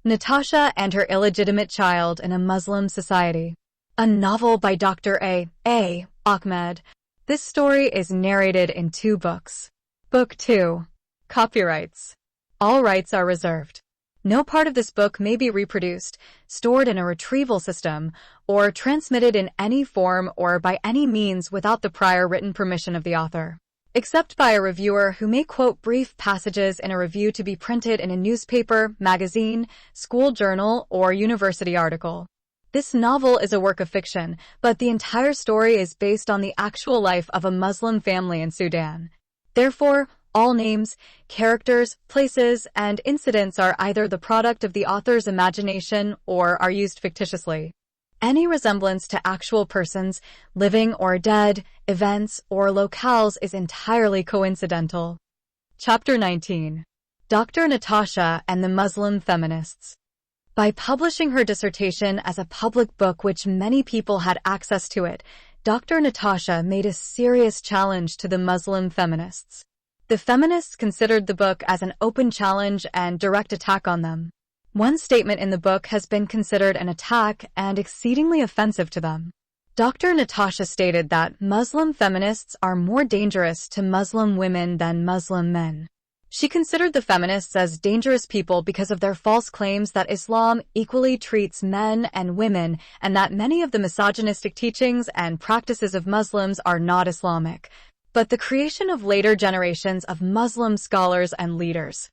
Natasha and Her Illegitimate Child in a Muslim Society. A novel by Dr. A. Ahmed. This story is narrated in 2 books. Book 2. Copyrights. All rights are reserved. No part of this book may be reproduced, stored in a retrieval system, or transmitted in any form or by any means without the prior written permission of the author, except by a reviewer who may quote brief passages in a review to be printed in a newspaper, magazine, school journal, or university article. This novel is a work of fiction, but the entire story is based on the actual life of a Muslim family in Sudan. Therefore, all names, characters, places, and incidents are either the product of the author's imagination or are used fictitiously. Any resemblance to actual persons, living or dead, events, or locales is entirely coincidental. Chapter 19. Dr. Natasha and the Muslim Feminists. By publishing her dissertation as a public book which many people had access to it, Dr. Natasha made a serious challenge to the Muslim feminists. The feminists considered the book as an open challenge and direct attack on them. One statement in the book has been considered an attack and exceedingly offensive to them. Dr. Natasha stated that Muslim feminists are more dangerous to Muslim women than Muslim men. She considered the feminists as dangerous people because of their false claims that Islam equally treats men and women and that many of the misogynistic teachings and practices of Muslims are not Islamic, but the creation of later generations of Muslim scholars and leaders.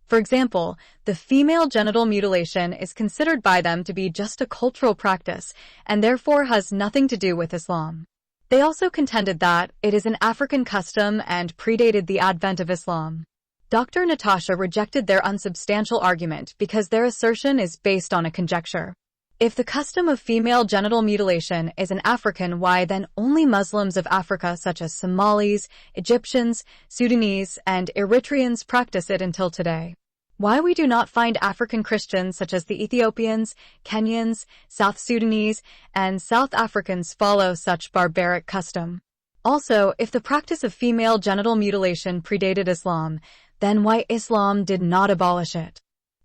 For example, the female genital mutilation is considered by them to be just a cultural practice and therefore has nothing to do with Islam. They also contended that it is an African custom and predated the advent of Islam. Dr. Natasha rejected their unsubstantial argument because their assertion is based on a conjecture. If the custom of female genital mutilation is an African, why then only Muslims of Africa such as Somalis, Egyptians, Sudanese, and Eritreans practice it until today? Why we do not find African Christians such as the Ethiopians, Kenyans, South Sudanese, and South Africans follow such barbaric custom? Also, if the practice of female genital mutilation predated Islam, then why Islam did not abolish it?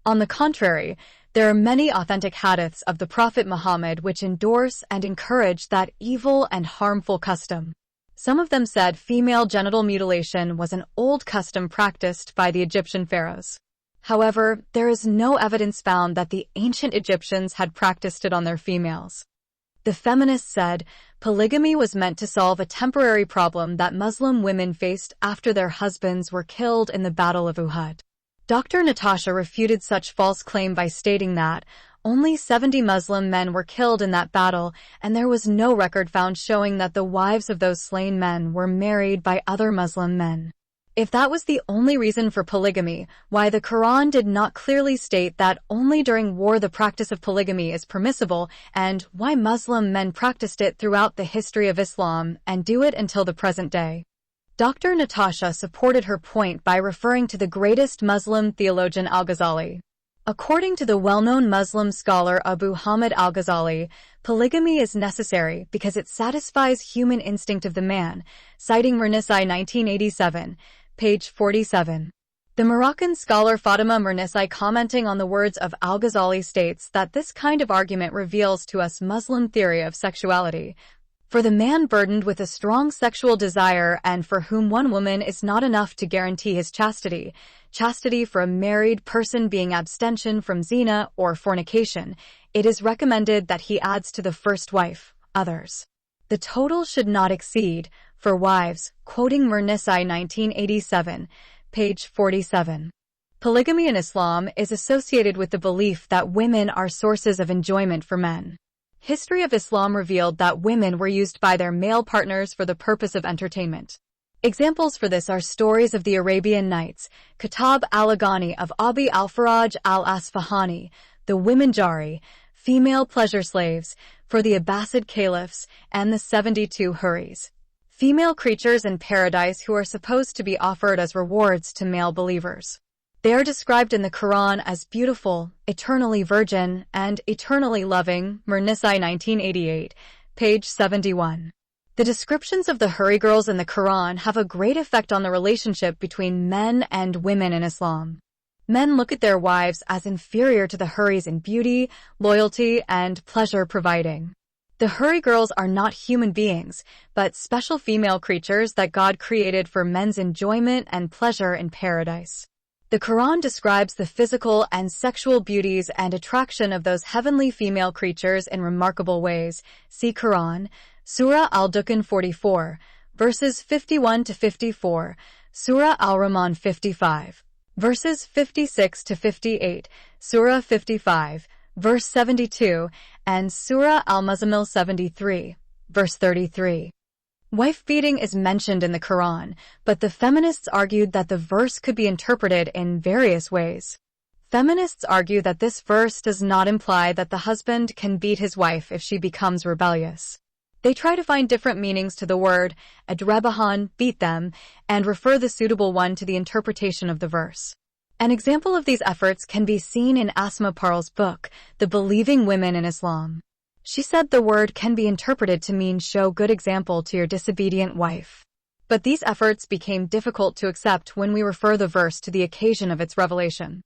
On the contrary, there are many authentic hadiths of the Prophet Muhammad which endorse and encourage that evil and harmful custom. Some of them said female genital mutilation was an old custom practiced by the Egyptian pharaohs. However, there is no evidence found that the ancient Egyptians had practiced it on their females. The feminists said polygamy was meant to solve a temporary problem that Muslim women faced after their husbands were killed in the Battle of Uhud. Dr. Natasha refuted such false claim by stating that only 70 Muslim men were killed in that battle, and there was no record found showing that the wives of those slain men were married by other Muslim men. If that was the only reason for polygamy, why the Quran did not clearly state that only during war the practice of polygamy is permissible, and why Muslim men practiced it throughout the history of Islam and do it until the present day. Dr. Natasha supported her point by referring to the greatest Muslim theologian Al-Ghazali. According to the well-known Muslim scholar Abu Hamid al-Ghazali, polygamy is necessary because it satisfies human instinct of the man, citing Mernisi 1987, page 47. The Moroccan scholar Fatima Mernisi, commenting on the words of al-Ghazali, states that this kind of argument reveals to us Muslim theory of sexuality. For the man burdened with a strong sexual desire and for whom one woman is not enough to guarantee his chastity, chastity for a married person being abstention from zina or fornication, it is recommended that he adds to the first wife, others. The total should not exceed, for wives, quoting Mernisi 1987, page 47. Polygamy in Islam is associated with the belief that women are sources of enjoyment for men. History of Islam revealed that women were used by their male partners for the purpose of entertainment. Examples for this are stories of the Arabian Nights, Kitab al-Aghani of Abi al-Faraj al-Asfahani, the women jari, female pleasure slaves, for the Abbasid caliphs, and the 72 Houris, female creatures in paradise who are supposed to be offered as rewards to male believers. They are described in the Quran as beautiful, eternally virgin, and eternally loving, Mernisi 1988, page 71. The descriptions of the Huri girls in the Quran have a great effect on the relationship between men and women in Islam. Men look at their wives as inferior to the Hurries in beauty, loyalty, and pleasure providing. The Hurry girls are not human beings, but special female creatures that God created for men's enjoyment and pleasure in paradise. The Quran describes the physical and sexual beauties and attraction of those heavenly female creatures in remarkable ways. See Quran, Surah Al-Dukhan 44, verses 51 to 54, Surah Al-Rahman 55, verses 56 to 58, Surah 55, verse 72, and Surah Al-Muzammil 73, verse 33. Wife-beating is mentioned in the Quran, but the feminists argued that the verse could be interpreted in various ways. Feminists argue that this verse does not imply that the husband can beat his wife if she becomes rebellious. They try to find different meanings to the word, adrebahan, beat them, and refer the suitable one to the interpretation of the verse. An example of these efforts can be seen in Asma Parl's book, The Believing Women in Islam. She said the word can be interpreted to mean show good example to your disobedient wife. But these efforts became difficult to accept when we refer the verse to the occasion of its revelation.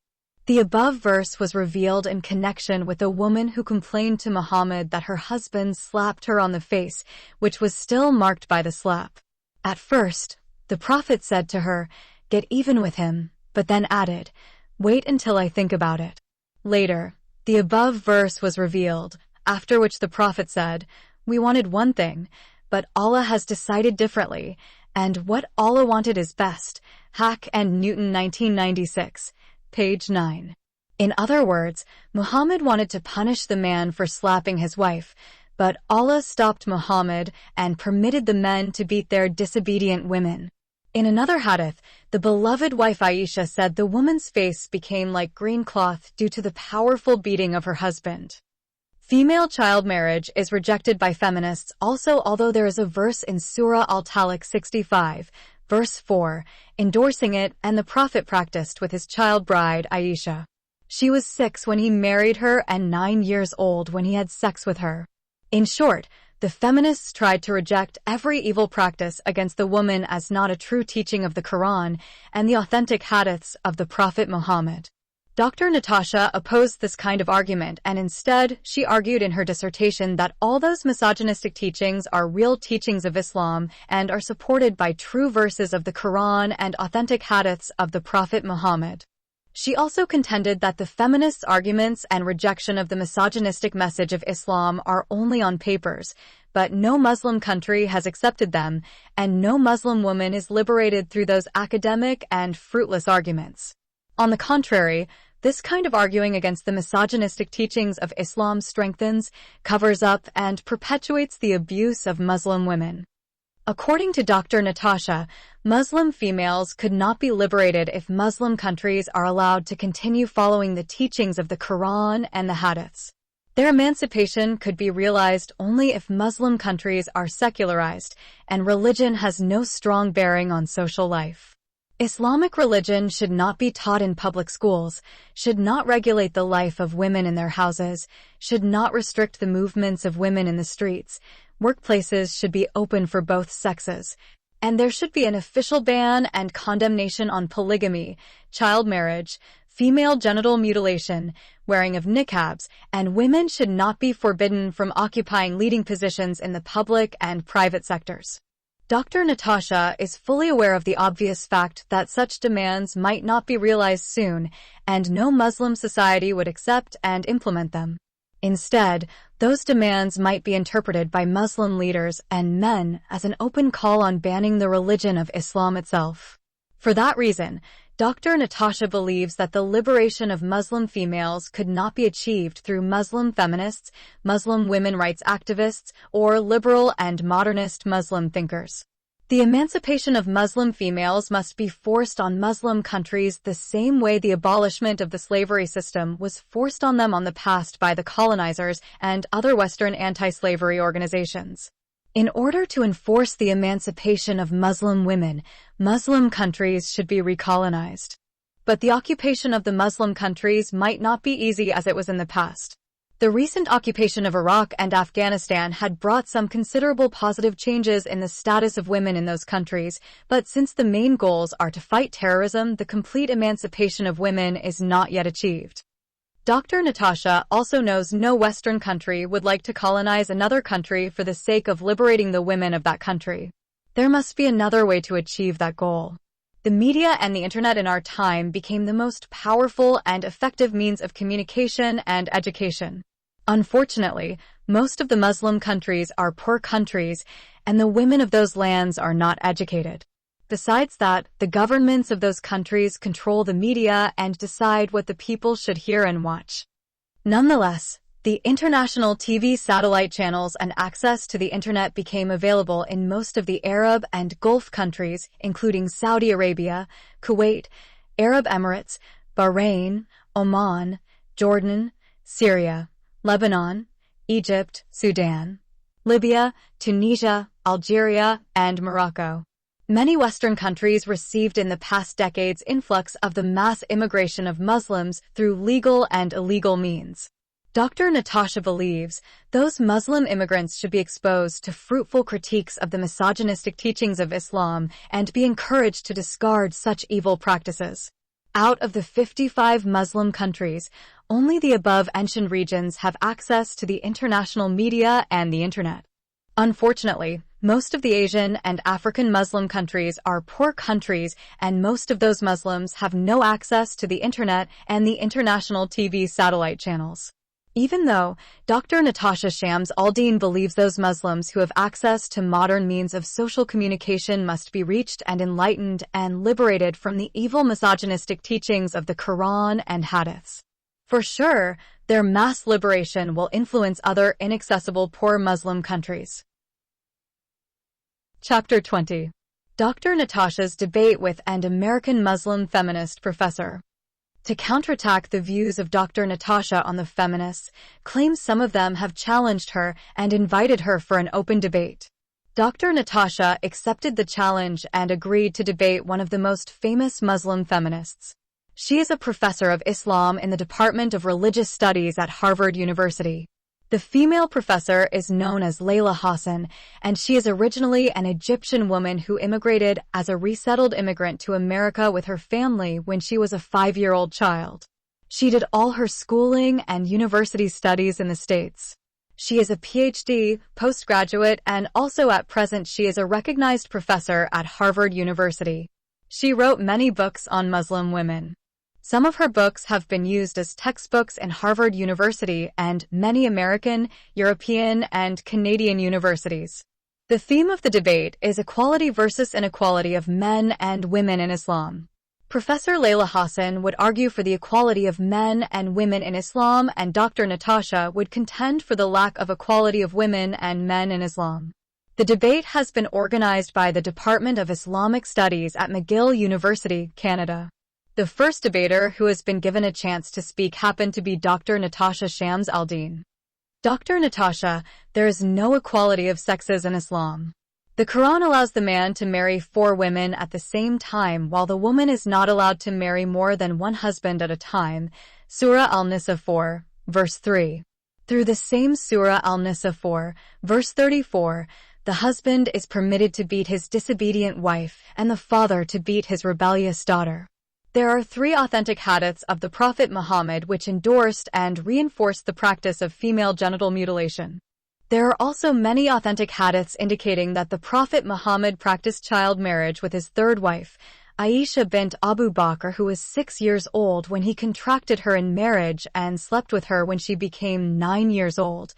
The above verse was revealed in connection with a woman who complained to Muhammad that her husband slapped her on the face, which was still marked by the slap. At first, the Prophet said to her, "Get even with him," but then added, "Wait until I think about it." Later, the above verse was revealed, after which the Prophet said, "We wanted one thing, but Allah has decided differently, and what Allah wanted is best." Hack and Newton 1996, page 9. In other words, Muhammad wanted to punish the man for slapping his wife, but Allah stopped Muhammad and permitted the men to beat their disobedient women. In another hadith, the beloved wife Aisha said the woman's face became like green cloth due to the powerful beating of her husband. Female child marriage is rejected by feminists also, although there is a verse in Surah Al-Talaq 65, verse 4, endorsing it, and the Prophet practiced with his child bride Aisha. She was 6 when he married her and 9 years old when he had sex with her. In short, the feminists tried to reject every evil practice against the woman as not a true teaching of the Quran and the authentic hadiths of the Prophet Muhammad. Dr. Natasha opposed this kind of argument, and instead, she argued in her dissertation that all those misogynistic teachings are real teachings of Islam and are supported by true verses of the Quran and authentic hadiths of the Prophet Muhammad. She also contended that the feminists' arguments and rejection of the misogynistic message of Islam are only on papers, but no Muslim country has accepted them, and no Muslim woman is liberated through those academic and fruitless arguments. On the contrary, this kind of arguing against the misogynistic teachings of Islam strengthens, covers up, and perpetuates the abuse of Muslim women. According to Dr. Natasha, Muslim females could not be liberated if Muslim countries are allowed to continue following the teachings of the Quran and the Hadiths. Their emancipation could be realized only if Muslim countries are secularized and religion has no strong bearing on social life. Islamic religion should not be taught in public schools, should not regulate the life of women in their houses, should not restrict the movements of women in the streets. Workplaces should be open for both sexes, and there should be an official ban and condemnation on polygamy, child marriage, female genital mutilation, wearing of niqabs, and women should not be forbidden from occupying leading positions in the public and private sectors. Dr. Natasha is fully aware of the obvious fact that such demands might not be realized soon, and no Muslim society would accept and implement them. Instead, those demands might be interpreted by Muslim leaders and men as an open call on banning the religion of Islam itself. For that reason, Dr. Natasha believes that the liberation of Muslim females could not be achieved through Muslim feminists, Muslim women rights activists, or liberal and modernist Muslim thinkers. The emancipation of Muslim females must be forced on Muslim countries the same way the abolishment of the slavery system was forced on them in the past by the colonizers and other Western anti-slavery organizations. In order to enforce the emancipation of Muslim women, Muslim countries should be recolonized. But the occupation of the Muslim countries might not be easy as it was in the past. The recent occupation of Iraq and Afghanistan had brought some considerable positive changes in the status of women in those countries, but since the main goals are to fight terrorism, the complete emancipation of women is not yet achieved. Dr. Natasha also knows no Western country would like to colonize another country for the sake of liberating the women of that country. There must be another way to achieve that goal. The media and the internet in our time became the most powerful and effective means of communication and education. Unfortunately, most of the Muslim countries are poor countries, and the women of those lands are not educated. Besides that, the governments of those countries control the media and decide what the people should hear and watch. Nonetheless, the international TV satellite channels and access to the internet became available in most of the Arab and Gulf countries, including Saudi Arabia, Kuwait, Arab Emirates, Bahrain, Oman, Jordan, Syria, Lebanon, Egypt, Sudan, Libya, Tunisia, Algeria, and Morocco. Many Western countries received in the past decades influx of the mass immigration of Muslims through legal and illegal means. Dr. Natasha believes those Muslim immigrants should be exposed to fruitful critiques of the misogynistic teachings of Islam and be encouraged to discard such evil practices. Out of the 55 Muslim countries, only the above-mentioned regions have access to the international media and the internet. Unfortunately, most of the Asian and African Muslim countries are poor countries, and most of those Muslims have no access to the internet and the international TV satellite channels. Even though Dr. Natasha Shams al-Din believes those Muslims who have access to modern means of social communication must be reached and enlightened and liberated from the evil misogynistic teachings of the Quran and Hadiths. For sure, their mass liberation will influence other inaccessible poor Muslim countries. Chapter 20. Dr. Natasha's debate with an American Muslim feminist professor. To counterattack the views of Dr. Natasha on the feminists, claims some of them have challenged her and invited her for an open debate. Dr. Natasha accepted the challenge and agreed to debate one of the most famous Muslim feminists. She is a professor of Islam in the Department of Religious Studies at Harvard University. The female professor is known as Layla Hassan, and she is originally an Egyptian woman who immigrated as a resettled immigrant to America with her family when she was a 5-year-old child. She did all her schooling and university studies in the States. She is a PhD, postgraduate, and also at present she is a recognized professor at Harvard University. She wrote many books on Muslim women. Some of her books have been used as textbooks in Harvard University and many American, European, and Canadian universities. The theme of the debate is equality versus inequality of men and women in Islam. Professor Layla Hassan would argue for the equality of men and women in Islam, and Dr. Natasha would contend for the lack of equality of women and men in Islam. The debate has been organized by the Department of Islamic Studies at McGill University, Canada. The first debater who has been given a chance to speak happened to be Dr. Natasha Shams al-Din. Dr. Natasha, there is no equality of sexes in Islam. The Quran allows the man to marry 4 women at the same time, while the woman is not allowed to marry more than one husband at a time. Surah Al-Nisa 4, verse 3. Through the same Surah Al-Nisa 4, verse 34, the husband is permitted to beat his disobedient wife and the father to beat his rebellious daughter. There are 3 authentic hadiths of the Prophet Muhammad which endorsed and reinforced the practice of female genital mutilation. There are also many authentic hadiths indicating that the Prophet Muhammad practiced child marriage with his 3rd wife, Aisha bint Abu Bakr, who was 6 years old when he contracted her in marriage and slept with her when she became 9 years old.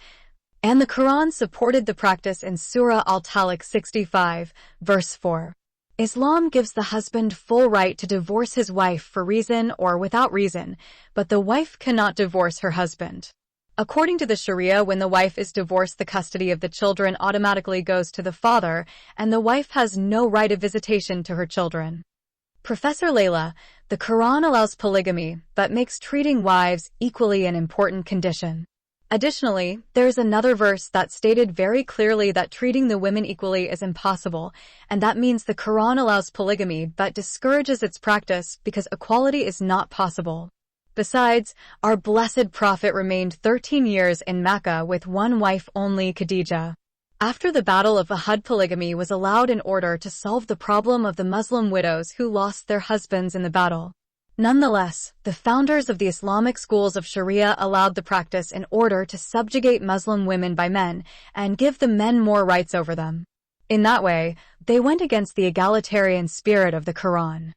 And the Quran supported the practice in Surah Al-Talaq 65, verse 4. Islam gives the husband full right to divorce his wife for reason or without reason, but the wife cannot divorce her husband. According to the Sharia, when the wife is divorced, the custody of the children automatically goes to the father, and the wife has no right of visitation to her children. Professor Layla, the Quran allows polygamy, but makes treating wives equally an important condition. Additionally, there is another verse that stated very clearly that treating the women equally is impossible, and that means the Quran allows polygamy but discourages its practice because equality is not possible. Besides, our blessed prophet remained 13 years in Mecca with one wife only, Khadijah. After the Battle of Uhud, polygamy was allowed in order to solve the problem of the Muslim widows who lost their husbands in the battle. Nonetheless, the founders of the Islamic schools of Sharia allowed the practice in order to subjugate Muslim women by men and give the men more rights over them. In that way, they went against the egalitarian spirit of the Quran.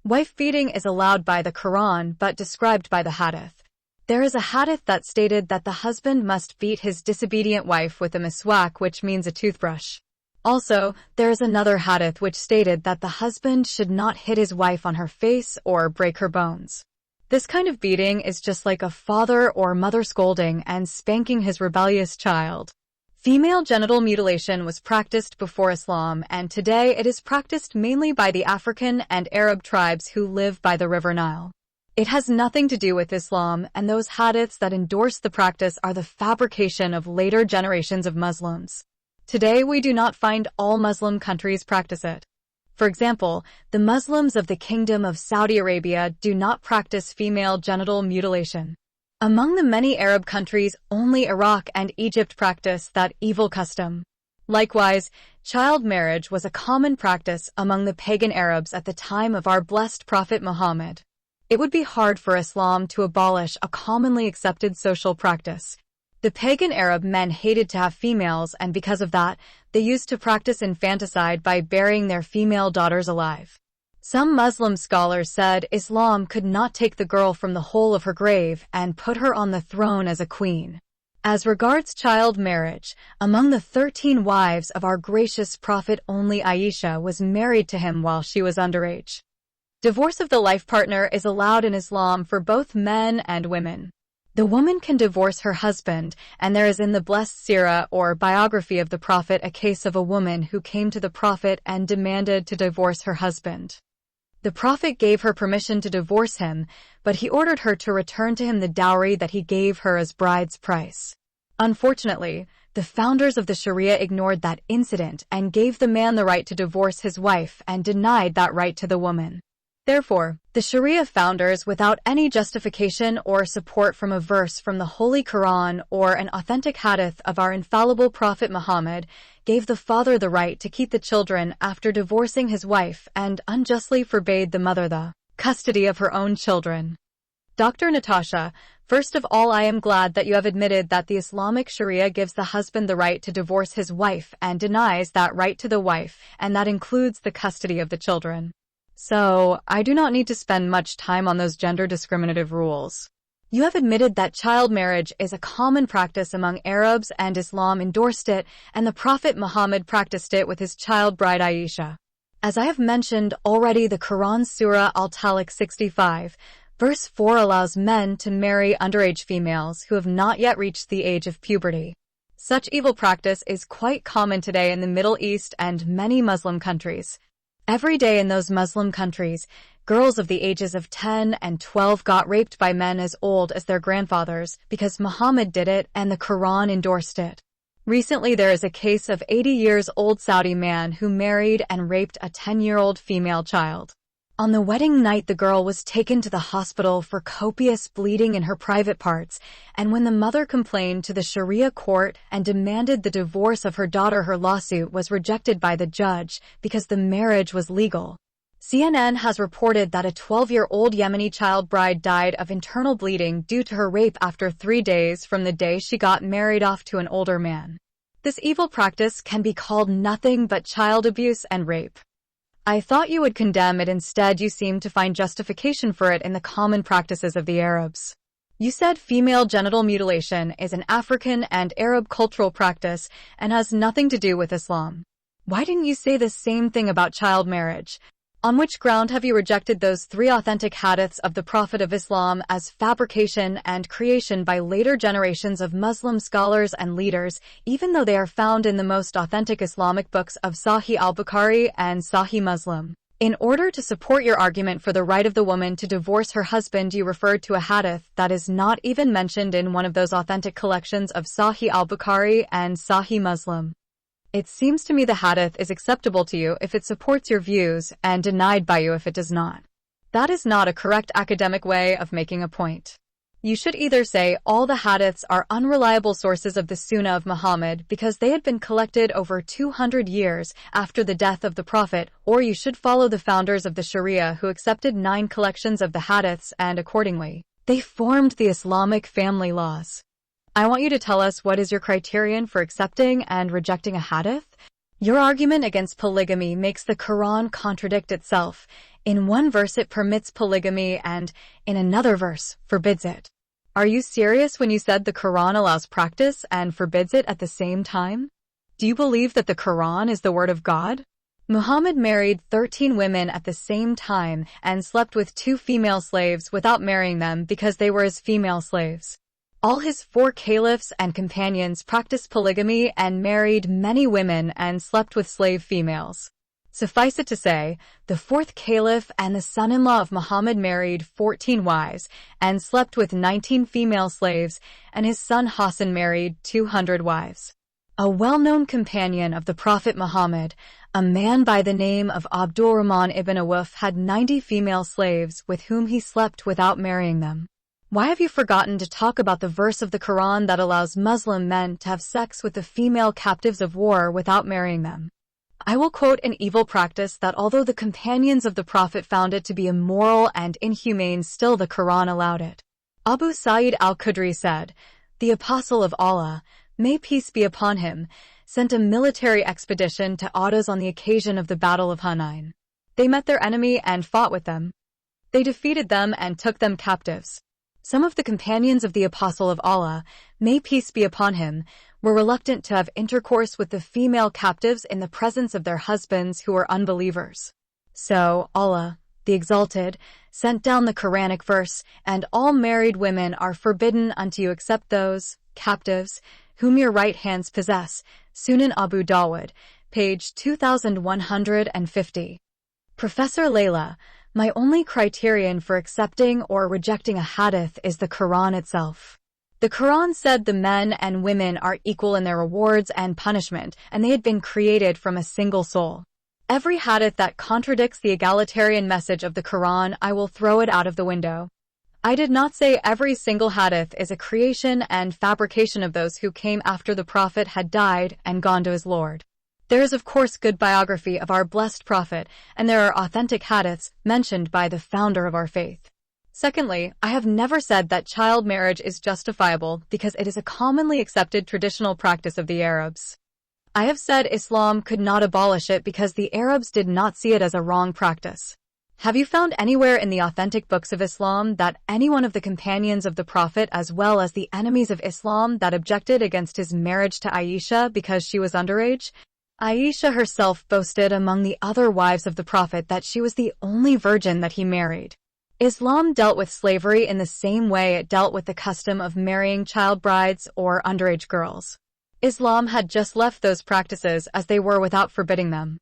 Wife-beating is allowed by the Quran but described by the Hadith. There is a Hadith that stated that the husband must beat his disobedient wife with a miswak, which means a toothbrush. Also, there is another Hadith which stated that the husband should not hit his wife on her face or break her bones. This kind of beating is just like a father or mother scolding and spanking his rebellious child. Female genital mutilation was practiced before Islam, and today it is practiced mainly by the African and Arab tribes who live by the River Nile. It has nothing to do with Islam, and those hadiths that endorse the practice are the fabrication of later generations of Muslims. Today we do not find all Muslim countries practice it. For example, the Muslims of the Kingdom of Saudi Arabia do not practice female genital mutilation. Among the many Arab countries, only Iraq and Egypt practice that evil custom. Likewise, child marriage was a common practice among the pagan Arabs at the time of our blessed Prophet Muhammad. It would be hard for Islam to abolish a commonly accepted social practice. The pagan Arab men hated to have females, and because of that, they used to practice infanticide by burying their female daughters alive. Some Muslim scholars said Islam could not take the girl from the hole of her grave and put her on the throne as a queen. As regards child marriage, among the 13 wives of our gracious prophet, only Aisha was married to him while she was underage. Divorce of the life partner is allowed in Islam for both men and women. The woman can divorce her husband, and there is in the blessed Sirah or biography of the Prophet a case of a woman who came to the Prophet and demanded to divorce her husband. The Prophet gave her permission to divorce him, but he ordered her to return to him the dowry that he gave her as bride's price. Unfortunately, the founders of the Sharia ignored that incident and gave the man the right to divorce his wife and denied that right to the woman. Therefore, the Sharia founders, without any justification or support from a verse from the Holy Quran or an authentic hadith of our infallible Prophet Muhammad, gave the father the right to keep the children after divorcing his wife and unjustly forbade the mother the custody of her own children. Dr. Natasha, first of all, I am glad that you have admitted that the Islamic Sharia gives the husband the right to divorce his wife and denies that right to the wife, and that includes the custody of the children. So, I do not need to spend much time on those gender discriminative rules. You have admitted that child marriage is a common practice among Arabs and Islam endorsed it, and the Prophet Muhammad practiced it with his child bride Aisha. As I have mentioned already, the Quran Surah Al-Talaq 65, verse 4 allows men to marry underage females who have not yet reached the age of puberty. Such evil practice is quite common today in the Middle East and many Muslim countries. Every day in those Muslim countries, girls of the ages of 10 and 12 got raped by men as old as their grandfathers because Muhammad did it and the Quran endorsed it. Recently, there is a case of 80-year-old Saudi man who married and raped a 10-year-old female child. On the wedding night, the girl was taken to the hospital for copious bleeding in her private parts, and when the mother complained to the Sharia court and demanded the divorce of her daughter, her lawsuit was rejected by the judge because the marriage was legal. CNN has reported that a 12-year-old Yemeni child bride died of internal bleeding due to her rape after 3 days from the day she got married off to an older man. This evil practice can be called nothing but child abuse and rape. I thought you would condemn it. Instead, you seem to find justification for it in the common practices of the Arabs. You said female genital mutilation is an African and Arab cultural practice and has nothing to do with Islam. Why didn't you say the same thing about child marriage? On which ground have you rejected those 3 authentic hadiths of the Prophet of Islam as fabrication and creation by later generations of Muslim scholars and leaders, even though they are found in the most authentic Islamic books of Sahih al-Bukhari and Sahih Muslim? In order to support your argument for the right of the woman to divorce her husband, you referred to a hadith that is not even mentioned in one of those authentic collections of Sahih al-Bukhari and Sahih Muslim. It seems to me the hadith is acceptable to you if it supports your views and denied by you if it does not. That is not a correct academic way of making a point. You should either say all the hadiths are unreliable sources of the Sunnah of Muhammad because they had been collected over 200 years after the death of the Prophet, or you should follow the founders of the Sharia who accepted 9 collections of the hadiths and accordingly, they formed the Islamic family laws. I want you to tell us what is your criterion for accepting and rejecting a hadith? Your argument against polygamy makes the Quran contradict itself. In one verse it permits polygamy and, in another verse, forbids it. Are you serious when you said the Quran allows practice and forbids it at the same time? Do you believe that the Quran is the word of God? Muhammad married 13 women at the same time and slept with 2 female slaves without marrying them because they were his female slaves. All his 4 caliphs and companions practiced polygamy and married many women and slept with slave females. Suffice it to say, the 4th caliph and the son-in-law of Muhammad married 14 wives and slept with 19 female slaves, and his son Hassan married 200 wives. A well-known companion of the Prophet Muhammad, a man by the name of Abdurrahman ibn Awf, had 90 female slaves with whom he slept without marrying them. Why have you forgotten to talk about the verse of the Quran that allows Muslim men to have sex with the female captives of war without marrying them? I will quote an evil practice that although the companions of the Prophet found it to be immoral and inhumane, still the Quran allowed it. Abu Sa'id al-Khudri said, "The Apostle of Allah, may peace be upon him, sent a military expedition to Autos on the occasion of the Battle of Hunain. They met their enemy and fought with them. They defeated them and took them captives. Some of the companions of the Apostle of Allah, may peace be upon him, were reluctant to have intercourse with the female captives in the presence of their husbands who were unbelievers. So Allah, the Exalted, sent down the Quranic verse, and all married women are forbidden unto you except those captives whom your right hands possess." Sunan Abu Dawud, page 2150. Professor Layla, my only criterion for accepting or rejecting a hadith is the Quran itself. The Quran said the men and women are equal in their rewards and punishment, and they had been created from a single soul. Every hadith that contradicts the egalitarian message of the Quran, I will throw it out of the window. I did not say every single hadith is a creation and fabrication of those who came after the Prophet had died and gone to his Lord. There is of course good biography of our blessed Prophet, and there are authentic hadiths mentioned by the founder of our faith. Secondly, I have never said that child marriage is justifiable because it is a commonly accepted traditional practice of the Arabs. I have said Islam could not abolish it because the Arabs did not see it as a wrong practice. Have you found anywhere in the authentic books of Islam that any one of the companions of the Prophet as well as the enemies of Islam that objected against his marriage to Aisha because she was underage? Aisha herself boasted among the other wives of the Prophet that she was the only virgin that he married. Islam dealt with slavery in the same way it dealt with the custom of marrying child brides or underage girls. Islam had just left those practices as they were without forbidding them.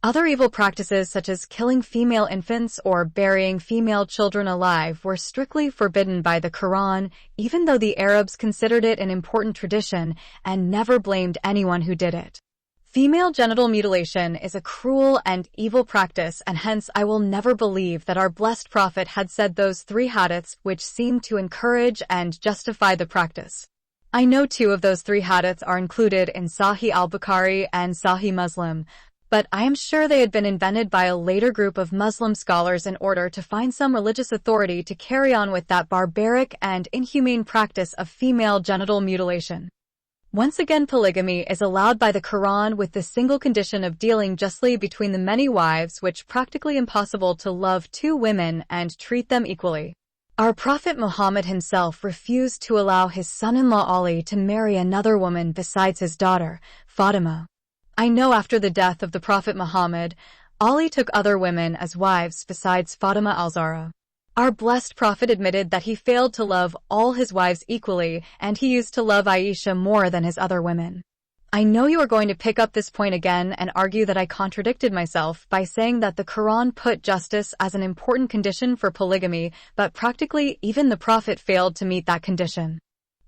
Other evil practices such as killing female infants or burying female children alive were strictly forbidden by the Quran, even though the Arabs considered it an important tradition and never blamed anyone who did it. Female genital mutilation is a cruel and evil practice, and hence I will never believe that our blessed Prophet had said those 3 hadiths which seem to encourage and justify the practice. I know 2 of those 3 hadiths are included in Sahih al-Bukhari and Sahih Muslim, but I am sure they had been invented by a later group of Muslim scholars in order to find some religious authority to carry on with that barbaric and inhumane practice of female genital mutilation. Once again, polygamy is allowed by the Quran with the single condition of dealing justly between the many wives, which practically impossible to love 2 women and treat them equally. Our Prophet Muhammad himself refused to allow his son-in-law Ali to marry another woman besides his daughter, Fatima. I know after the death of the Prophet Muhammad, Ali took other women as wives besides Fatima al-Zahra. Our blessed Prophet admitted that he failed to love all his wives equally, and he used to love Aisha more than his other women. I know you are going to pick up this point again and argue that I contradicted myself by saying that the Quran put justice as an important condition for polygamy, but practically even the Prophet failed to meet that condition.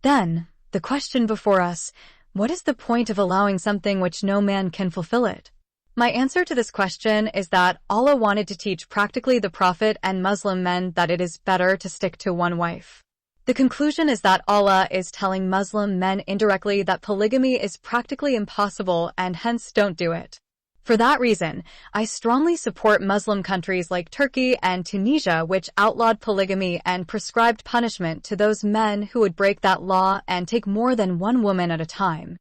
Then, the question before us, what is the point of allowing something which no man can fulfill it? My answer to this question is that Allah wanted to teach practically the Prophet and Muslim men that it is better to stick to one wife. The conclusion is that Allah is telling Muslim men indirectly that polygamy is practically impossible and hence don't do it. For that reason, I strongly support Muslim countries like Turkey and Tunisia which outlawed polygamy and prescribed punishment to those men who would break that law and take more than one woman at a time.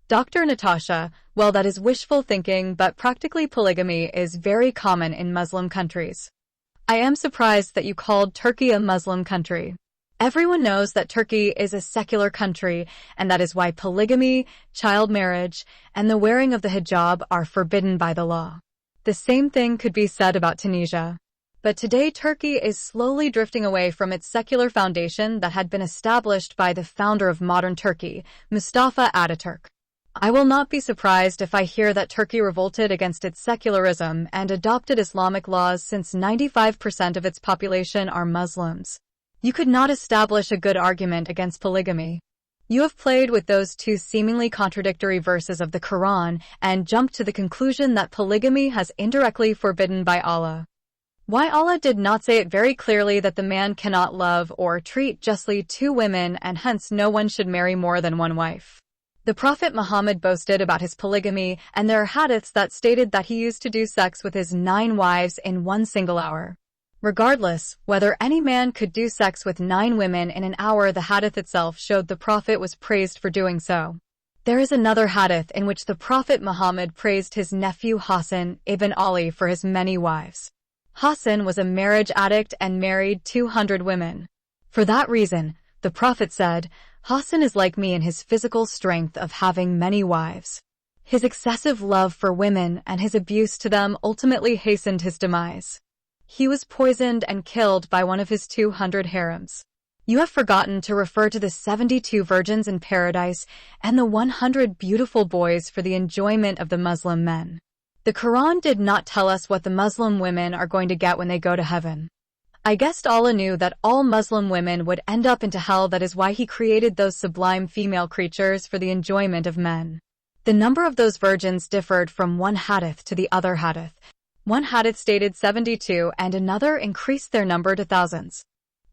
Dr. Natasha, well, that is wishful thinking, but practically polygamy is very common in Muslim countries. I am surprised that you called Turkey a Muslim country. Everyone knows that Turkey is a secular country, and that is why polygamy, child marriage, and the wearing of the hijab are forbidden by the law. The same thing could be said about Tunisia. But today Turkey is slowly drifting away from its secular foundation that had been established by the founder of modern Turkey, Mustafa Ataturk. I will not be surprised if I hear that Turkey revolted against its secularism and adopted Islamic laws since 95% of its population are Muslims. You could not establish a good argument against polygamy. You have played with those two seemingly contradictory verses of the Quran and jumped to the conclusion that polygamy has indirectly forbidden by Allah. Why Allah did not say it very clearly that the man cannot love or treat justly two women and hence no one should marry more than one wife. The Prophet Muhammad boasted about his polygamy, and there are hadiths that stated that he used to do sex with his 9 wives in one single hour. Regardless, whether any man could do sex with 9 women in an hour, the hadith itself showed the Prophet was praised for doing so. There is another hadith in which the Prophet Muhammad praised his nephew Hassan ibn Ali for his many wives. Hassan was a marriage addict and married 200 women. For that reason, the Prophet said, Hassan is like me in his physical strength of having many wives. His excessive love for women and his abuse to them ultimately hastened his demise. He was poisoned and killed by one of his 200 harems. You have forgotten to refer to the 72 virgins in paradise and the 100 beautiful boys for the enjoyment of the Muslim men. The Quran did not tell us what the Muslim women are going to get when they go to heaven. I guessed Allah knew that all Muslim women would end up into hell. That is why he created those sublime female creatures for the enjoyment of men. The number of those virgins differed from one hadith to the other hadith. One hadith stated 72 and another increased their number to thousands.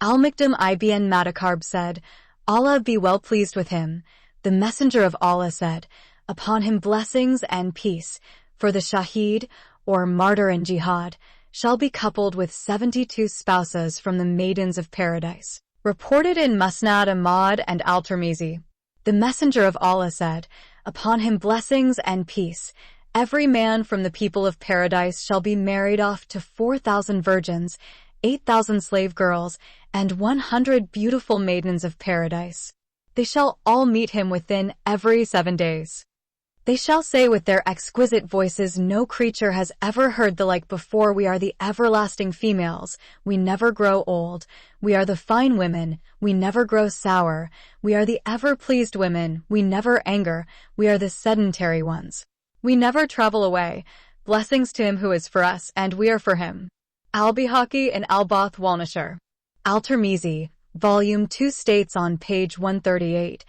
Al-Mikdam ibn Matakarb said, Allah be well pleased with him. The Messenger of Allah said, upon him blessings and peace, for the Shaheed, or martyr in jihad, shall be coupled with 72 spouses from the maidens of paradise. Reported in Musnad Ahmad and Al-Tirmizi. The Messenger of Allah said, upon him blessings and peace, every man from the people of paradise shall be married off to 4,000 virgins, 8,000 slave girls, and 100 beautiful maidens of paradise. They shall all meet him within every 7 days. They shall say with their exquisite voices, no creature has ever heard the like before. We are the everlasting females. We never grow old. We are the fine women. We never grow sour. We are the ever-pleased women. We never anger. We are the sedentary ones. We never travel away. Blessings to him who is for us, and we are for him. Al-Bihaqi and Al-Bath Walnashar. Al-Tirmizi, Volume 2 states on page 138,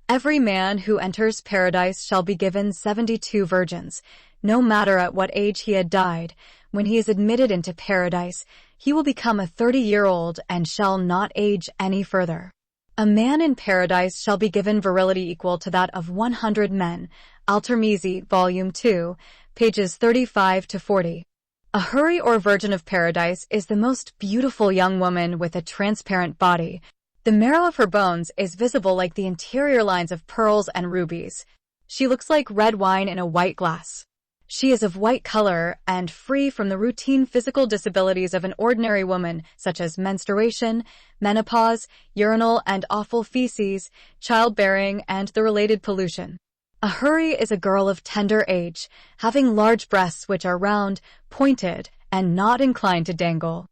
every man who enters paradise shall be given 72 virgins, no matter at what age he had died. When he is admitted into paradise, he will become a 30-year-old and shall not age any further. A man in paradise shall be given virility equal to that of 100 men. Al-Tirmizi, Volume 2, pages 35 to 40. A huri or virgin of paradise is the most beautiful young woman with a transparent body. The marrow of her bones is visible like the interior lines of pearls and rubies. She looks like red wine in a white glass. She is of white color and free from the routine physical disabilities of an ordinary woman, such as menstruation, menopause, urinal and awful feces, childbearing, and the related pollution. A huri is a girl of tender age, having large breasts which are round, pointed, and not inclined to dangle.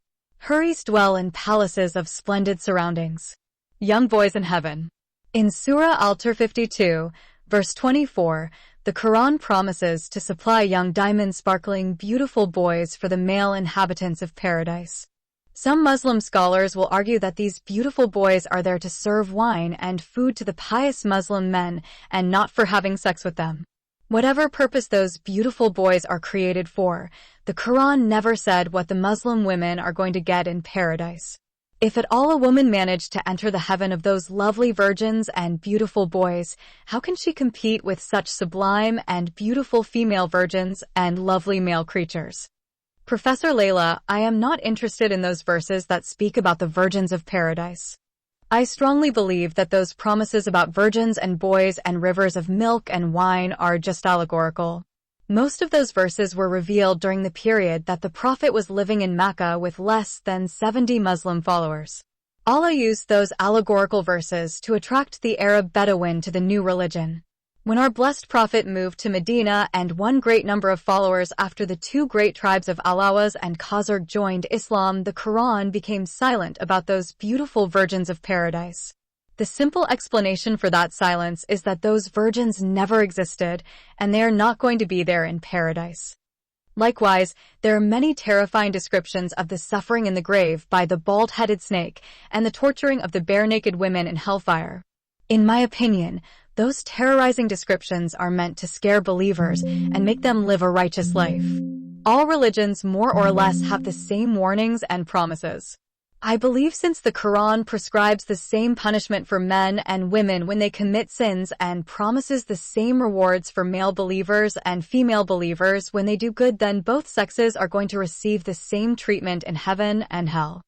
Huris dwell in palaces of splendid surroundings. Young boys in heaven. In Surah Al-Tur 52, verse 24, the Quran promises to supply young diamond sparkling beautiful boys for the male inhabitants of paradise. Some Muslim scholars will argue that these beautiful boys are there to serve wine and food to the pious Muslim men and not for having sex with them. Whatever purpose those beautiful boys are created for, the Quran never said what the Muslim women are going to get in paradise. If at all a woman managed to enter the heaven of those lovely virgins and beautiful boys, how can she compete with such sublime and beautiful female virgins and lovely male creatures? Professor Layla, I am not interested in those verses that speak about the virgins of paradise. I strongly believe that those promises about virgins and boys and rivers of milk and wine are just allegorical. Most of those verses were revealed during the period that the Prophet was living in Mecca with less than 70 Muslim followers. Allah used those allegorical verses to attract the Arab Bedouin to the new religion. When our blessed Prophet moved to Medina and one great number of followers after the two great tribes of Alawaz and Khazraj joined Islam, the Quran became silent about those beautiful virgins of paradise. The simple explanation for that silence is that those virgins never existed, and they are not going to be there in paradise. Likewise, there are many terrifying descriptions of the suffering in the grave by the bald-headed snake and the torturing of the bare-naked women in hellfire. In my opinion, those terrorizing descriptions are meant to scare believers and make them live a righteous life. All religions more or less have the same warnings and promises. I believe since the Quran prescribes the same punishment for men and women when they commit sins and promises the same rewards for male believers and female believers when they do good, then both sexes are going to receive the same treatment in heaven and hell.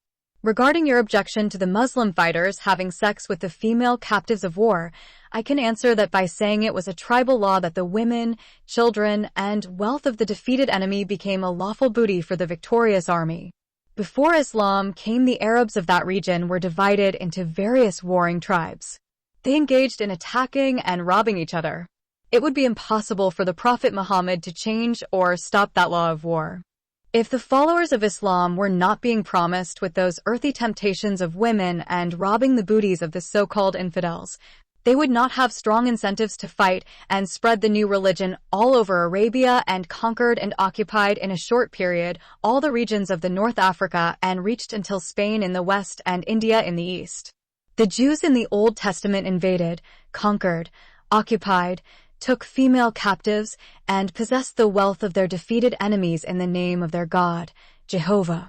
Regarding your objection to the Muslim fighters having sex with the female captives of war, I can answer that by saying it was a tribal law that the women, children, and wealth of the defeated enemy became a lawful booty for the victorious army. Before Islam came, the Arabs of that region were divided into various warring tribes. They engaged in attacking and robbing each other. It would be impossible for the Prophet Muhammad to change or stop that law of war. If the followers of Islam were not being promised with those earthly temptations of women and robbing the booties of the so-called infidels, they would not have strong incentives to fight and spread the new religion all over Arabia and conquered and occupied in a short period all the regions of the North Africa and reached until Spain in the west and India in the east. The Jews in the Old Testament invaded, conquered, occupied, took female captives, and possessed the wealth of their defeated enemies in the name of their God, Jehovah.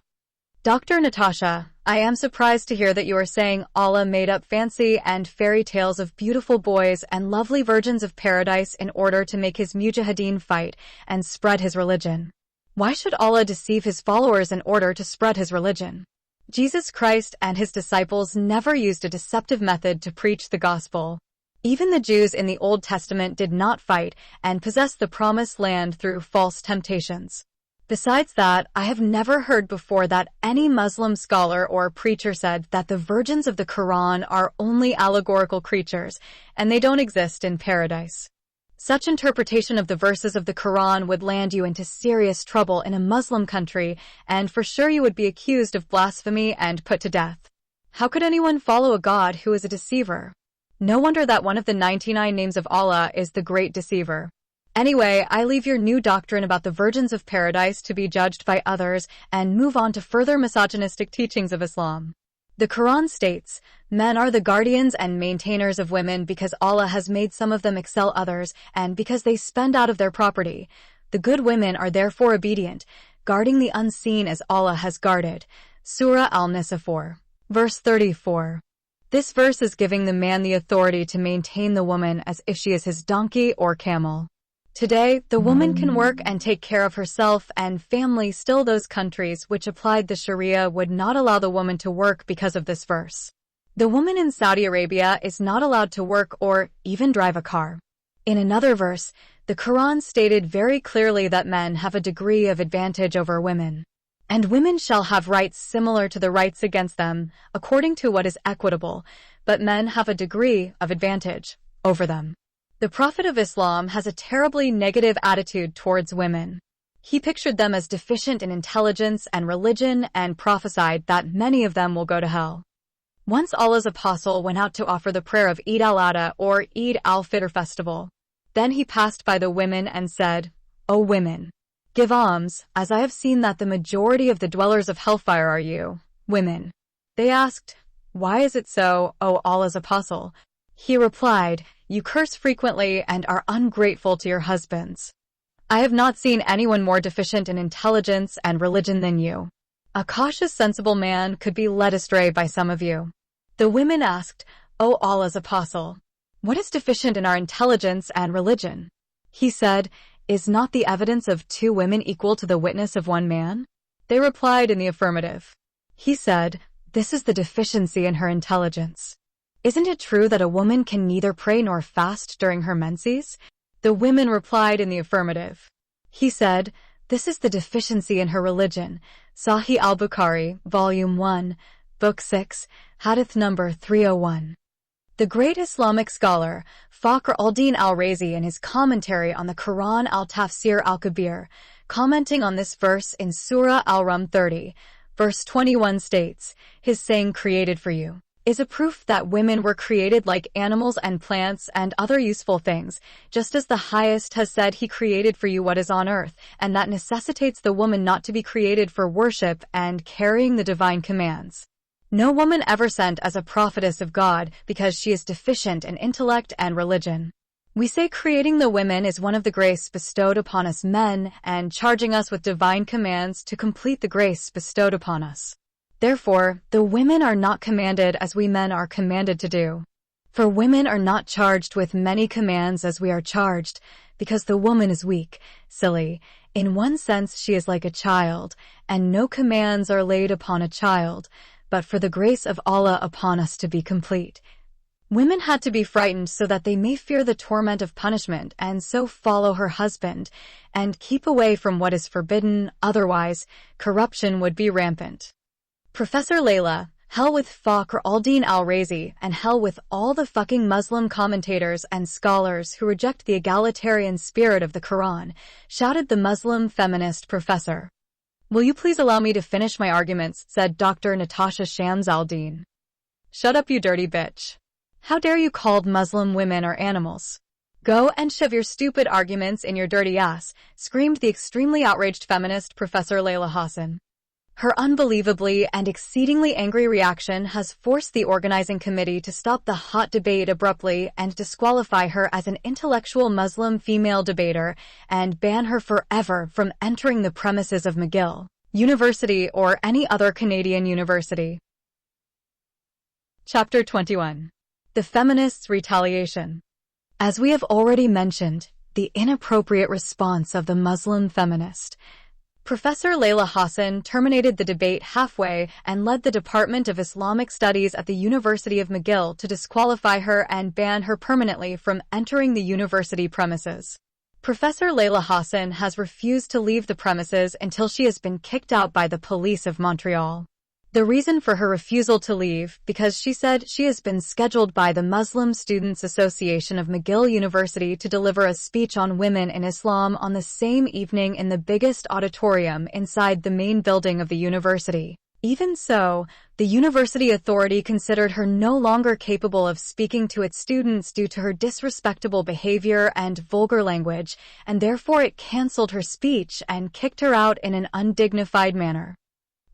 Dr. Natasha, I am surprised to hear that you are saying Allah made up fancy and fairy tales of beautiful boys and lovely virgins of paradise in order to make his mujahideen fight and spread his religion. Why should Allah deceive his followers in order to spread his religion? Jesus Christ and his disciples never used a deceptive method to preach the gospel. Even the Jews in the Old Testament did not fight and possess the promised land through false temptations. Besides that, I have never heard before that any Muslim scholar or preacher said that the virgins of the Quran are only allegorical creatures and they don't exist in paradise. Such interpretation of the verses of the Quran would land you into serious trouble in a Muslim country, and for sure you would be accused of blasphemy and put to death. How could anyone follow a God who is a deceiver? No wonder that one of the 99 names of Allah is the Great Deceiver. Anyway, I leave your new doctrine about the virgins of paradise to be judged by others and move on to further misogynistic teachings of Islam. The Quran states, men are the guardians and maintainers of women because Allah has made some of them excel others and because they spend out of their property. The good women are therefore obedient, guarding the unseen as Allah has guarded. Surah Al-Nisa 4, verse 34. This verse is giving the man the authority to maintain the woman as if she is his donkey or camel. Today, the woman can work and take care of herself and family. Still, those countries which applied the Sharia would not allow the woman to work because of this verse. The woman in Saudi Arabia is not allowed to work or even drive a car. In another verse, the Quran stated very clearly that men have a degree of advantage over women, and women shall have rights similar to the rights against them, according to what is equitable, but men have a degree of advantage over them. The Prophet of Islam has a terribly negative attitude towards women. He pictured them as deficient in intelligence and religion and prophesied that many of them will go to hell. Once Allah's apostle went out to offer the prayer of Eid al-Adha or Eid al-Fitr festival. Then he passed by the women and said, O women, give alms, as I have seen that the majority of the dwellers of hellfire are you, women. They asked, Why is it so, O Allah's apostle? He replied, You curse frequently and are ungrateful to your husbands. I have not seen anyone more deficient in intelligence and religion than you. A cautious, sensible man could be led astray by some of you." The women asked, "O Allah's apostle, what is deficient in our intelligence and religion?" He said, "Is not the evidence of 2 women equal to the witness of 1 man?" They replied in the affirmative. He said, "This is the deficiency in her intelligence. Isn't it true that a woman can neither pray nor fast during her menses?" The women replied in the affirmative. He said, "This is the deficiency in her religion." Sahih al-Bukhari, Volume 1, Book 6, Hadith number 301. The great Islamic scholar, Fakhr al-Din al-Razi, in his commentary on the Quran al-Tafsir al-Kabir, commenting on this verse in Surah al-Rum 30, verse 21 states, his saying, "Created for you," is a proof that women were created like animals and plants and other useful things, just as the Highest has said he created for you what is on earth, and that necessitates the woman not to be created for worship and carrying the divine commands. No woman ever sent as a prophetess of God because she is deficient in intellect and religion. We say creating the women is one of the grace bestowed upon us men and charging us with divine commands to complete the grace bestowed upon us. Therefore, the women are not commanded as we men are commanded to do. For women are not charged with many commands as we are charged, because the woman is weak, silly. In one sense she is like a child, and no commands are laid upon a child, but for the grace of Allah upon us to be complete. Women had to be frightened so that they may fear the torment of punishment and so follow her husband, and keep away from what is forbidden, otherwise, corruption would be rampant. Professor Layla, hell with Fakhr al-Din al-Razi, and hell with all the fucking Muslim commentators and scholars who reject the egalitarian spirit of the Quran, shouted the Muslim feminist professor. "Will you please allow me to finish my arguments?" said Dr. Natasha Shams al-Din. "Shut up, you dirty bitch. How dare you call Muslim women or animals? Go and shove your stupid arguments in your dirty ass," screamed the extremely outraged feminist Professor Layla Hassan. Her unbelievably and exceedingly angry reaction has forced the organizing committee to stop the hot debate abruptly and disqualify her as an intellectual Muslim female debater and ban her forever from entering the premises of McGill University or any other Canadian university. Chapter 21. The Feminists' Retaliation. As we have already mentioned, the inappropriate response of the Muslim feminist, Professor Layla Hassan terminated the debate halfway and led the Department of Islamic Studies at the University of McGill to disqualify her and ban her permanently from entering the university premises. Professor Layla Hassan has refused to leave the premises until she has been kicked out by the police of Montreal. The reason for her refusal to leave, because she said she has been scheduled by the Muslim Students Association of McGill University to deliver a speech on women in Islam on the same evening in the biggest auditorium inside the main building of the university. Even so, the university authority considered her no longer capable of speaking to its students due to her disrespectful behavior and vulgar language, and therefore it cancelled her speech and kicked her out in an undignified manner.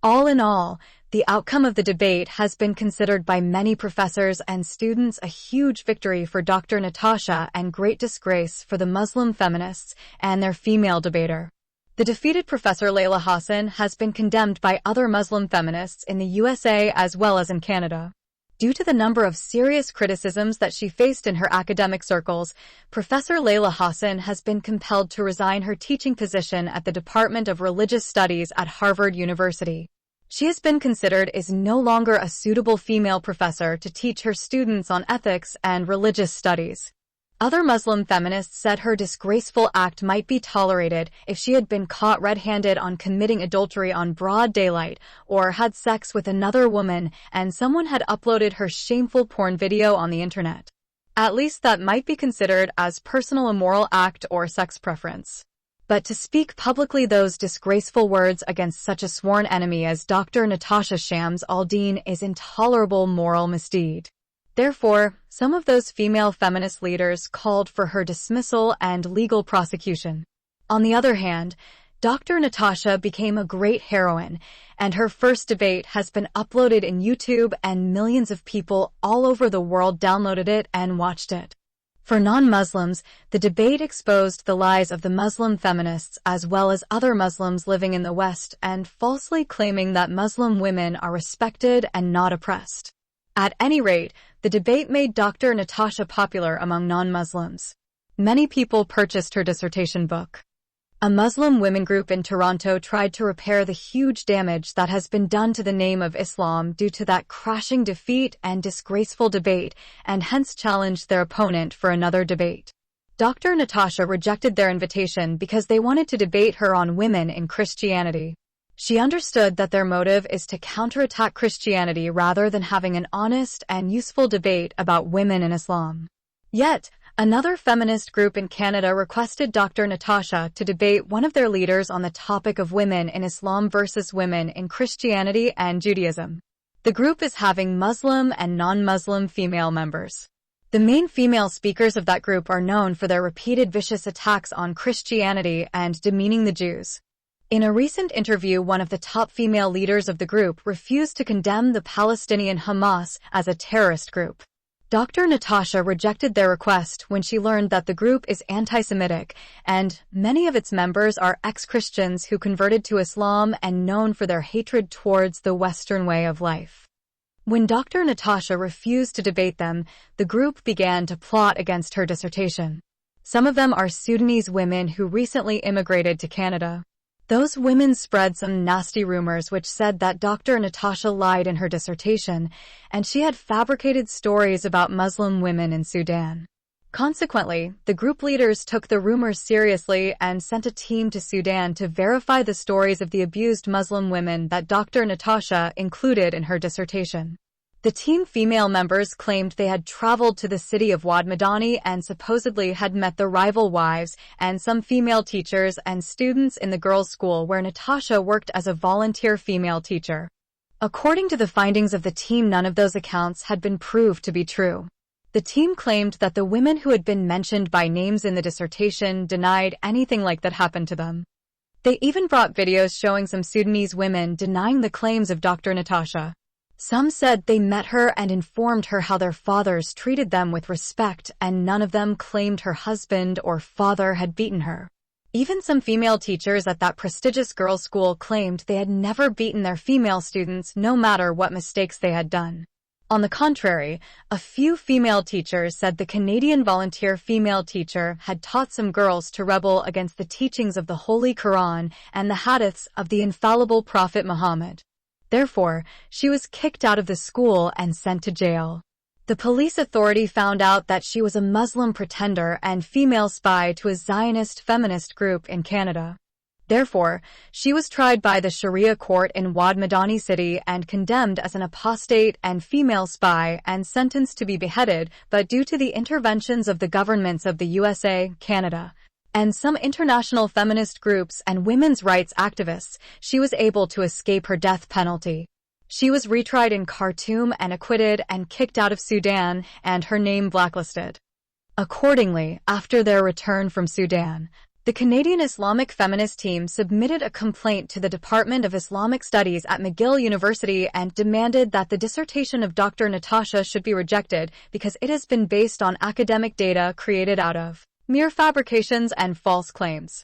All in all, the outcome of the debate has been considered by many professors and students a huge victory for Dr. Natasha and great disgrace for the Muslim feminists and their female debater. The defeated Professor Layla Hassan has been condemned by other Muslim feminists in the USA as well as in Canada. Due to the number of serious criticisms that she faced in her academic circles, Professor Layla Hassan has been compelled to resign her teaching position at the Department of Religious Studies at Harvard University. She has been considered is no longer a suitable female professor to teach her students on ethics and religious studies. Other Muslim feminists said her disgraceful act might be tolerated if she had been caught red-handed on committing adultery on broad daylight or had sex with another woman and someone had uploaded her shameful porn video on the internet. At least that might be considered as personal immoral act or sex preference. But to speak publicly those disgraceful words against such a sworn enemy as Dr. Natasha Shams al-Din is intolerable moral misdeed. Therefore, some of those female feminist leaders called for her dismissal and legal prosecution. On the other hand, Dr. Natasha became a great heroine, and her first debate has been uploaded in YouTube and millions of people all over the world downloaded it and watched it. For non-Muslims, the debate exposed the lies of the Muslim feminists as well as other Muslims living in the West and falsely claiming that Muslim women are respected and not oppressed. At any rate, the debate made Dr. Natasha popular among non-Muslims. Many people purchased her dissertation book. A Muslim women group in Toronto tried to repair the huge damage that has been done to the name of Islam due to that crashing defeat and disgraceful debate, and hence challenged their opponent for another debate. Dr. Natasha rejected their invitation because they wanted to debate her on women in Christianity. She understood that their motive is to counterattack Christianity rather than having an honest and useful debate about women in Islam. Yet, another feminist group in Canada requested Dr. Natasha to debate one of their leaders on the topic of women in Islam versus women in Christianity and Judaism. The group is having Muslim and non-Muslim female members. The main female speakers of that group are known for their repeated vicious attacks on Christianity and demeaning the Jews. In a recent interview, one of the top female leaders of the group refused to condemn the Palestinian Hamas as a terrorist group. Dr. Natasha rejected their request when she learned that the group is anti-Semitic, and many of its members are ex-Christians who converted to Islam and known for their hatred towards the Western way of life. When Dr. Natasha refused to debate them, the group began to plot against her dissertation. Some of them are Sudanese women who recently immigrated to Canada. Those women spread some nasty rumors which said that Dr. Natasha lied in her dissertation, and she had fabricated stories about Muslim women in Sudan. Consequently, the group leaders took the rumors seriously and sent a team to Sudan to verify the stories of the abused Muslim women that Dr. Natasha included in her dissertation. The team female members claimed they had traveled to the city of Wad Madani and supposedly had met the rival wives and some female teachers and students in the girls' school where Natasha worked as a volunteer female teacher. According to the findings of the team, none of those accounts had been proved to be true. The team claimed that the women who had been mentioned by names in the dissertation denied anything like that happened to them. They even brought videos showing some Sudanese women denying the claims of Dr. Natasha. Some said they met her and informed her how their fathers treated them with respect, and none of them claimed her husband or father had beaten her. Even some female teachers at that prestigious girls' school claimed they had never beaten their female students no matter what mistakes they had done. On the contrary, a few female teachers said the Canadian volunteer female teacher had taught some girls to rebel against the teachings of the Holy Quran and the hadiths of the infallible Prophet Muhammad. Therefore, she was kicked out of the school and sent to jail. The police authority found out that she was a Muslim pretender and female spy to a Zionist feminist group in Canada. Therefore, she was tried by the Sharia court in Wad Madani City and condemned as an apostate and female spy and sentenced to be beheaded, but due to the interventions of the governments of the USA, Canada, and some international feminist groups and women's rights activists, she was able to escape her death penalty. She was retried in Khartoum and acquitted and kicked out of Sudan and her name blacklisted. Accordingly, after their return from Sudan, the Canadian Islamic feminist team submitted a complaint to the Department of Islamic Studies at McGill University and demanded that the dissertation of Dr. Natasha should be rejected because it has been based on academic data created out of mere fabrications and false claims.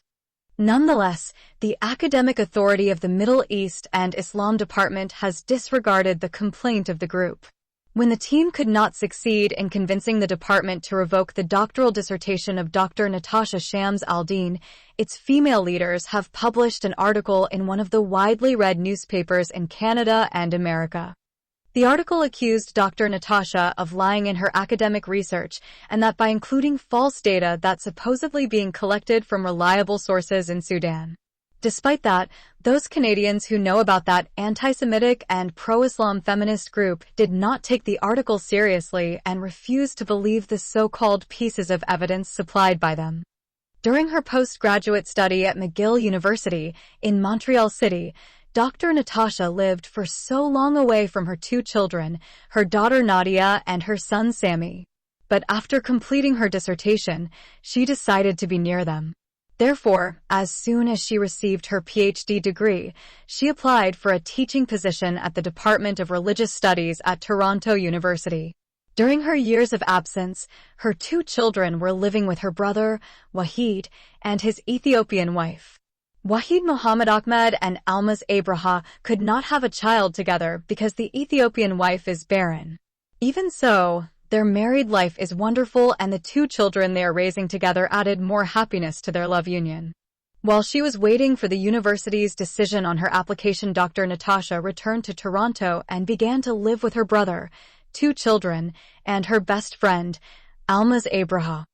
Nonetheless, the academic authority of the Middle East and Islam Department has disregarded the complaint of the group. When the team could not succeed in convincing the department to revoke the doctoral dissertation of Dr. Natasha Shams al-Din, its female leaders have published an article in one of the widely read newspapers in Canada and America. The article accused Dr. Natasha of lying in her academic research and that by including false data that's supposedly being collected from reliable sources in Sudan. Despite that, those Canadians who know about that anti-Semitic and pro-Islam feminist group did not take the article seriously and refused to believe the so-called pieces of evidence supplied by them. During her postgraduate study at McGill University in Montreal City, Dr. Natasha lived for so long away from her two children, her daughter Nadia and her son Sammy. But after completing her dissertation, she decided to be near them. Therefore, as soon as she received her PhD degree, she applied for a teaching position at the Department of Religious Studies at Toronto University. During her years of absence, her 2 children were living with her brother, Wahid, and his Ethiopian wife. Wahid Muhammad Ahmed and Almaz Abraha could not have a child together because the Ethiopian wife is barren. Even so, their married life is wonderful, and the 2 children they are raising together added more happiness to their love union. While she was waiting for the university's decision on her application, Dr. Natasha returned to Toronto and began to live with her brother, 2 children, and her best friend, Almaz Abraha.